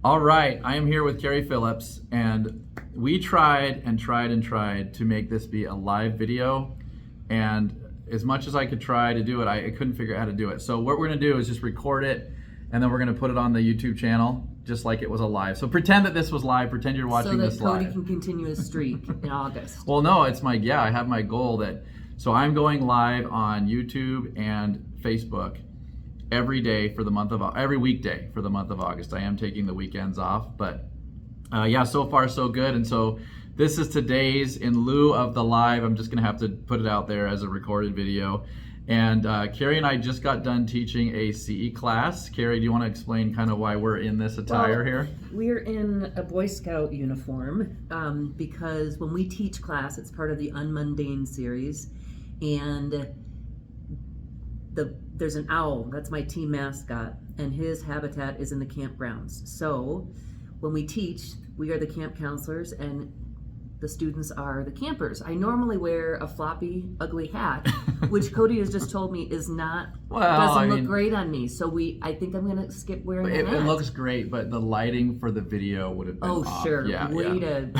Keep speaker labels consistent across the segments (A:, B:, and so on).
A: All right, I am here with Carrie Phillips, and we tried to make this be a live video, and as much as I could try to do it, I couldn't figure out how to do it. So what we're gonna do is just record it, and then we're gonna put it on the YouTube channel, just like it was a live. So pretend that this was live, pretend you're watching this live.
B: So that Cody can continue his streak in August.
A: Well, no, I have my goal so I'm going live on YouTube and Facebook every weekday for the month of August. I am taking the weekends off, but so far so good. And so this is today's in lieu of the live. I'm just gonna have to put it out there as a recorded video. And Carrie and I just got done teaching a CE class. Carrie, do you want to explain kind of why we're in this attire here?
B: We're in a Boy Scout uniform because when we teach class, it's part of the Unmundane series, and there's an owl, that's my team mascot, and his habitat is in the campgrounds. So when we teach, we are the camp counselors and the students are the campers. I normally wear a floppy, ugly hat, which Cody has just told me doesn't look great on me. So I think I'm gonna skip wearing the hat.
A: It looks great, but the lighting for the video would have been off.
B: Sure. Way to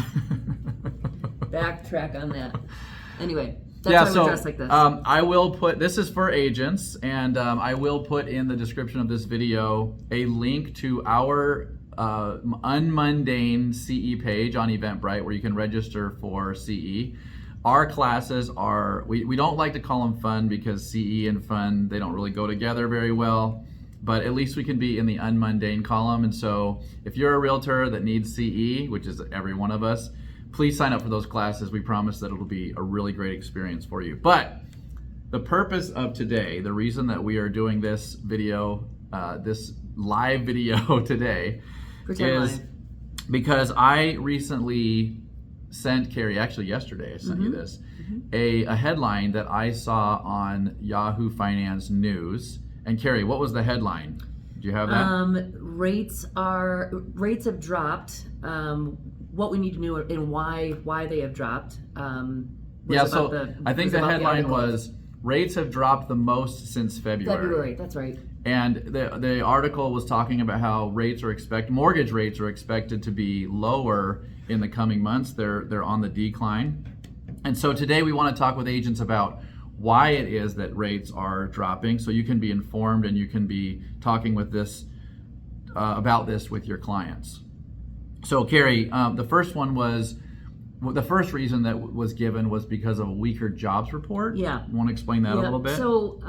B: backtrack on that. Anyway. That's why we're dressed like this.
A: I will put, this is for agents, and I will put in the description of this video a link to our Unmundane CE page on Eventbrite where you can register for CE. Our classes are, we don't like to call them fun because CE and fun, they don't really go together very well, but at least we can be in the unmundane column. And so if you're a realtor that needs CE, which is every one of us, please sign up for those classes. We promise that it'll be a really great experience for you. But the purpose of today, the reason that we are doing this video, this live video today, is because I recently sent Carrie, actually yesterday I sent you this, a headline that I saw on Yahoo Finance News. And Carrie, what was the headline? Do you have that?
B: Rates have dropped. What we need to know and why they have dropped.
A: I think the headline was rates have dropped the most since February.
B: That's right.
A: And the article was talking about how mortgage rates are expected to be lower in the coming months. They're on the decline. And so today we want to talk with agents about why it is that rates are dropping, so you can be informed and you can be talking with this about this with your clients. So Carrie, the first reason that was given was because of a weaker jobs report.
B: Yeah.
A: You want to explain that a little bit?
B: So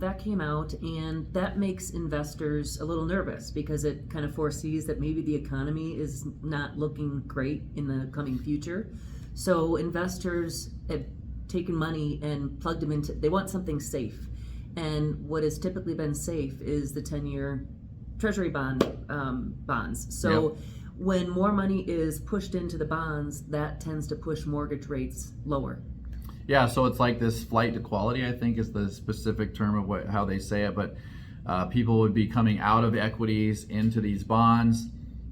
B: that came out, and that makes investors a little nervous because it kind of foresees that maybe the economy is not looking great in the coming future. So investors have taken money and plugged them they want something safe. And what has typically been safe is the 10-year Treasury bonds. So when more money is pushed into the bonds, that tends to push mortgage rates lower.
A: Yeah, so it's like this flight to quality, I think is the specific term of how they say it, but people would be coming out of equities into these bonds.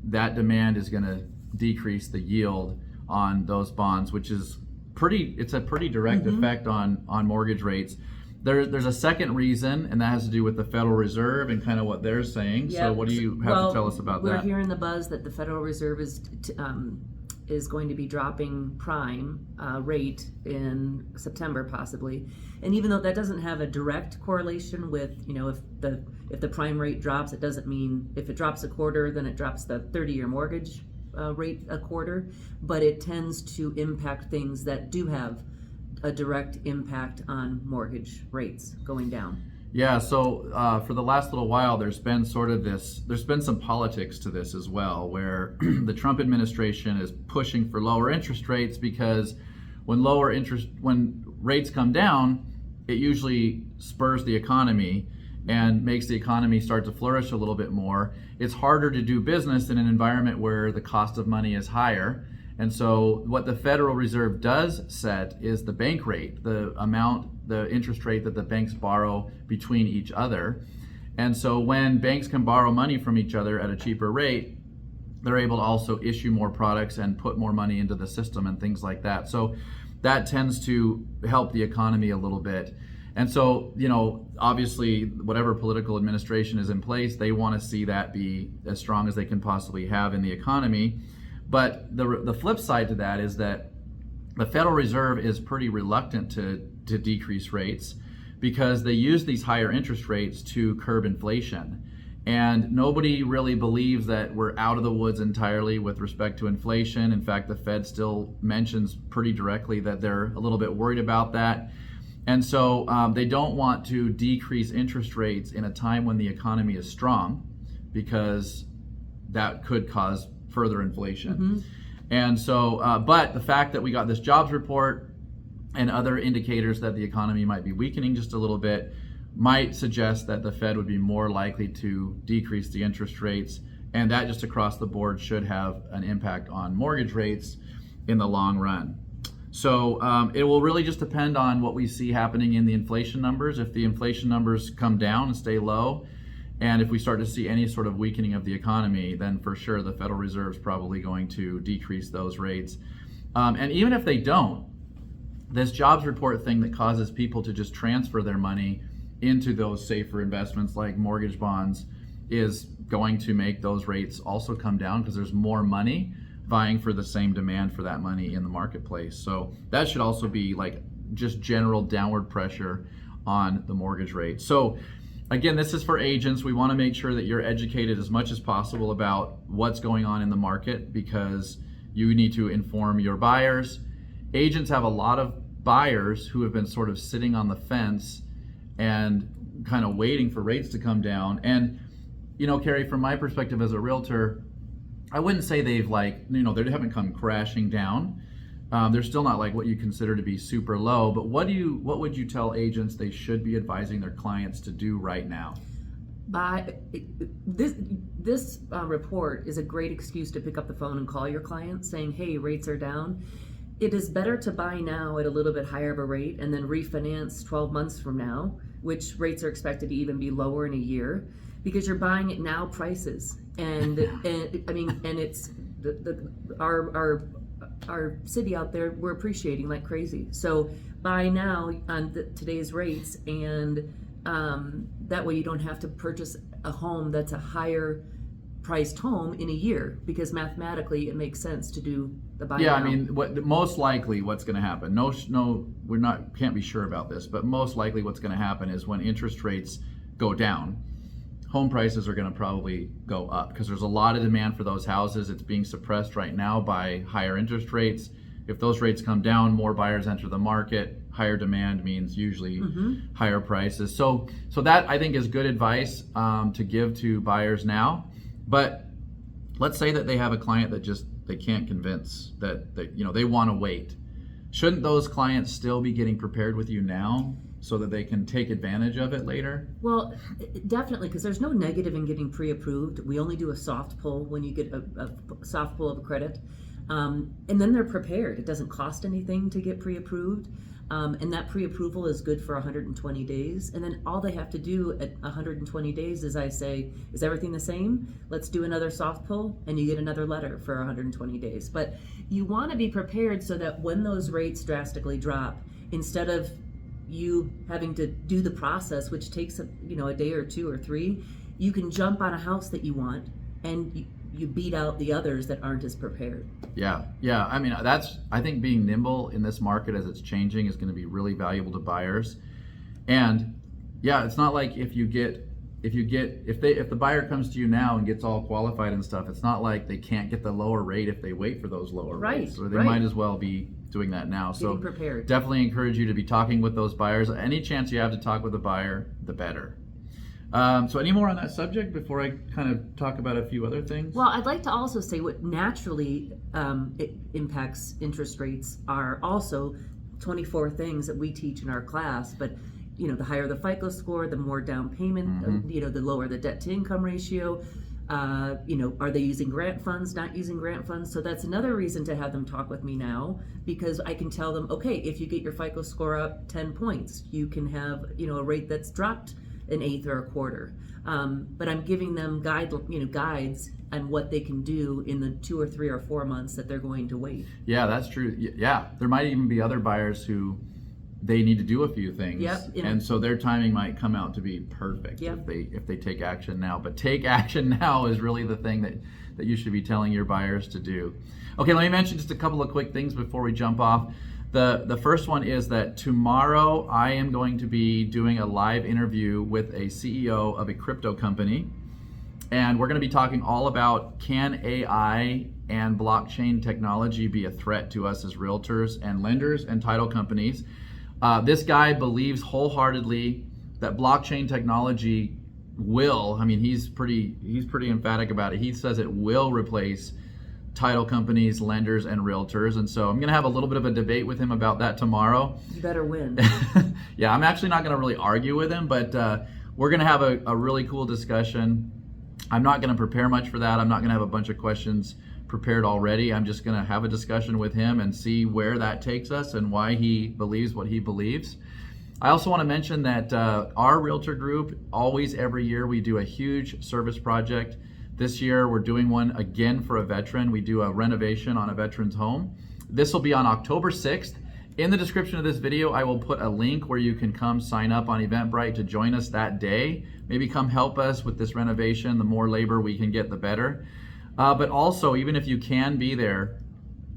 A: That demand is going to decrease the yield on those bonds, which is it's a pretty direct effect on mortgage rates. There's a second reason, and that has to do with the Federal Reserve and kind of what they're saying. Yep. So what do you have to tell us about that?
B: We're hearing the buzz that the Federal Reserve is going to be dropping prime rate in September possibly. And even though that doesn't have a direct correlation with, if the prime rate drops, it doesn't mean if it drops a quarter, then it drops the 30-year mortgage rate a quarter. But it tends to impact things that do have a direct impact on mortgage rates going down.
A: Yeah, so for the last little while, there's been some politics to this as well, where the Trump administration is pushing for lower interest rates because when rates come down, it usually spurs the economy and makes the economy start to flourish a little bit more. It's harder to do business in an environment where the cost of money is higher. And so what the Federal Reserve does set is the bank rate, the interest rate that the banks borrow between each other. And so when banks can borrow money from each other at a cheaper rate, they're able to also issue more products and put more money into the system and things like that. So that tends to help the economy a little bit. And so, obviously, whatever political administration is in place, they want to see that be as strong as they can possibly have in the economy. But the flip side to that is that the Federal Reserve is pretty reluctant to decrease rates because they use these higher interest rates to curb inflation. And nobody really believes that we're out of the woods entirely with respect to inflation. In fact, the Fed still mentions pretty directly that they're a little bit worried about that. And so they don't want to decrease interest rates in a time when the economy is strong, because that could cause further inflation.
B: Mm-hmm.
A: And so, but the fact that we got this jobs report and other indicators that the economy might be weakening just a little bit might suggest that the Fed would be more likely to decrease the interest rates. And that just across the board should have an impact on mortgage rates in the long run. So it will really just depend on what we see happening in the inflation numbers. If the inflation numbers come down and stay low, and if we start to see any sort of weakening of the economy, then for sure the Federal Reserve is probably going to decrease those rates. And even if they don't, this jobs report thing that causes people to just transfer their money into those safer investments like mortgage bonds is going to make those rates also come down, because there's more money vying for the same demand for that money in the marketplace. So that should also be like just general downward pressure on the mortgage rate. So again, this is for agents. We want to make sure that you're educated as much as possible about what's going on in the market, because you need to inform your buyers. Agents have a lot of buyers who have been sort of sitting on the fence and kind of waiting for rates to come down. And Carrie, from my perspective as a realtor, I wouldn't say they've they haven't come crashing down. They're still not like what you consider to be super low. But what would you tell agents they should be advising their clients to do right now?
B: This report is a great excuse to pick up the phone and call your client saying, hey, rates are down. It is better to buy now at a little bit higher of a rate and then refinance 12 months from now, which rates are expected to even be lower in a year, because you're buying at now prices. And it's our city out there, we're appreciating like crazy. So buy now on today's rates, and that way you don't have to purchase a home that's a higher priced home in a year, because mathematically it makes sense to do the buy now.
A: I mean, most likely what's going to happen, can't be sure about this, but most likely what's going to happen is when interest rates go down, home prices are going to probably go up, because there's a lot of demand for those houses. It's being suppressed right now by higher interest rates. If those rates come down, more buyers enter the market. Higher demand means usually higher prices. So that, I think, is good advice to give to buyers now. But let's say that they have a client that they can't convince, that they want to wait. Shouldn't those clients still be getting prepared with you now so that they can take advantage of it later?
B: Well, definitely, because there's no negative in getting pre-approved. We only do a soft pull when you get a soft pull of a credit. And then they're prepared. It doesn't cost anything to get pre-approved. And that pre-approval is good for 120 days. And then all they have to do at 120 days is I say, is everything the same? Let's do another soft pull, and you get another letter for 120 days. But you want to be prepared so that when those rates drastically drop, instead of you having to do the process, which takes a day or two or three, you can jump on a house that you want, and you beat out the others that aren't as prepared.
A: Yeah. I mean, I think being nimble in this market as it's changing is going to be really valuable to buyers. And yeah, it's not like if the buyer comes to you now and gets all qualified and stuff, it's not like they can't get the lower rate if they wait for those lower rates. Or they might as well be doing that now.
B: Getting prepared.
A: Definitely encourage you to be talking with those buyers. Any chance you have to talk with a buyer, the better. So any more on that subject before I kind of talk about a few other things?
B: Well, I'd like to also say what naturally it impacts interest rates are also 24 things that we teach in our class. But the higher the FICO score, the more down payment, the lower the debt to income ratio. Are they using grant funds, not using grant funds? So that's another reason to have them talk with me now, because I can tell them, okay, if you get your FICO score up 10 points, you can have, a rate that's dropped an eighth or a quarter. But I'm giving them guides on what they can do in the 2 or 3 or 4 months that they're going to wait.
A: Yeah, that's true. Yeah, there might even be other buyers who they need to do a few things.
B: Yep.
A: And so their timing might come out to be perfect
B: Yep.
A: if they take action now. But take action now is really the thing that you should be telling your buyers to do. Okay, let me mention just a couple of quick things before we jump off. The first one is that tomorrow I am going to be doing a live interview with a CEO of a crypto company. And we're going to be talking all about, can AI and blockchain technology be a threat to us as realtors and lenders and title companies? This guy believes wholeheartedly that blockchain technology will, I mean, he's pretty emphatic about it. He says it will replace title companies, lenders, and realtors. And so I'm going to have a little bit of a debate with him about that tomorrow.
B: You better win.
A: Yeah, I'm actually not going to really argue with him, but we're going to have a really cool discussion. I'm not going to prepare much for that. I'm not going to have a bunch of questions prepared already. I'm just going to have a discussion with him and see where that takes us and why he believes what he believes. I also want to mention that our realtor group, always every year, we do a huge service project. This year, we're doing one again for a veteran. We do a renovation on a veteran's home. This will be on October 6th. In the description of this video, I will put a link where you can come sign up on Eventbrite to join us that day. Maybe come help us with this renovation. The more labor we can get, the better. But also, even if you can be there,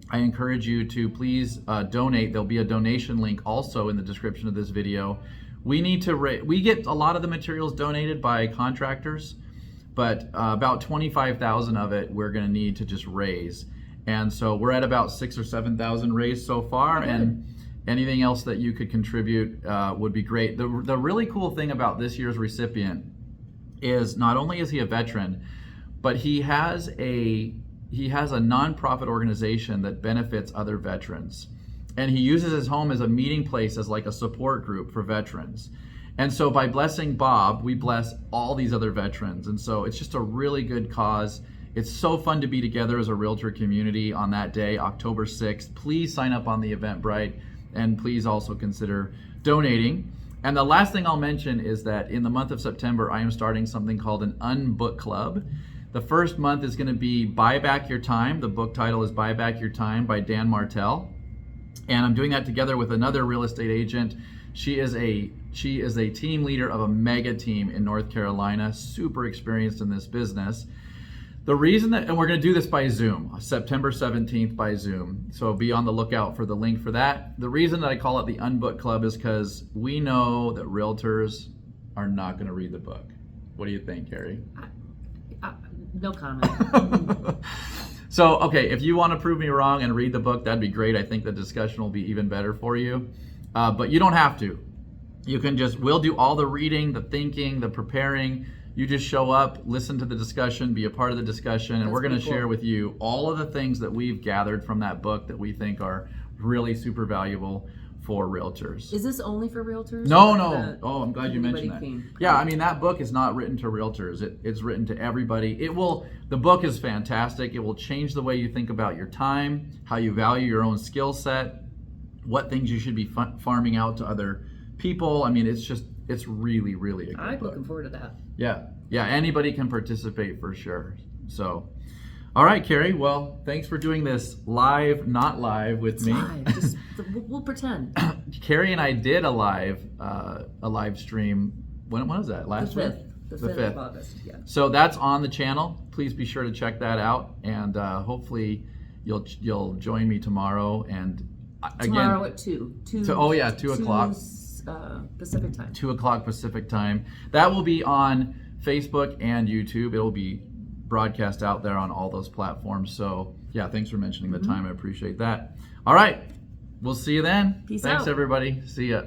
A: I encourage you to please donate. There'll be a donation link also in the description of this video. We need to we get a lot of the materials donated by contractors, but about 25,000 of it we're going to need to just raise. And so we're at about 6,000 or 7,000 raised so far, and anything else that you could contribute would be great. The really cool thing about this year's recipient is not only is he a veteran, but he has a nonprofit organization that benefits other veterans. And he uses his home as a meeting place, as like a support group for veterans. And so by blessing Bob, we bless all these other veterans. And so it's just a really good cause. It's so fun to be together as a realtor community on that day, October 6th. Please sign up on the Eventbrite, and please also consider donating. And the last thing I'll mention is that in the month of September, I am starting something called an Unbook Club. The first month is going to be Buy Back Your Time. The book title is Buy Back Your Time by Dan Martell. And I'm doing that together with another real estate agent. She is a team leader of a mega team in North Carolina, super experienced in this business. The reason that, and we're going to do this by Zoom, September 17th by Zoom. So be on the lookout for the link for that. The reason that I call it the Unbook Club is because we know that realtors are not going to read the book. What do you think, Carrie?
B: No comment.
A: So, okay, if you want to prove me wrong and read the book, that'd be great. I think the discussion will be even better for you. But you don't have to. You can we'll do all the reading, the thinking, the preparing. You just show up, listen to the discussion, be a part of the discussion, and we're going to share with you all of the things that we've gathered from that book that we think are really super valuable for realtors.
B: Is this only for realtors?
A: No. Oh, I'm glad you mentioned that.
B: Can...
A: Yeah, I mean, that book is not written to realtors. It's written to everybody. The book is fantastic. It will change the way you think about your time, how you value your own skill set, what things you should be farming out to other people. I mean, it's really, really a good book.
B: I'm looking forward to that.
A: Yeah, anybody can participate for sure. So, all right, Carrie, well, thanks for doing this live, not live with me.
B: Live. We'll pretend.
A: Carrie and I did a live stream. When was that? Last week?
B: The 5th of August, yeah.
A: So that's on the channel. Please be sure to check that out, and hopefully you'll join me tomorrow. And
B: tomorrow at 2
A: o'clock.
B: Pacific time.
A: 2 o'clock Pacific time. That will be on Facebook and YouTube. It will be broadcast out there on all those platforms. So yeah, thanks for mentioning the time. I appreciate that. All right, we'll see you then.
B: Peace
A: Thanks
B: out.
A: everybody. See ya.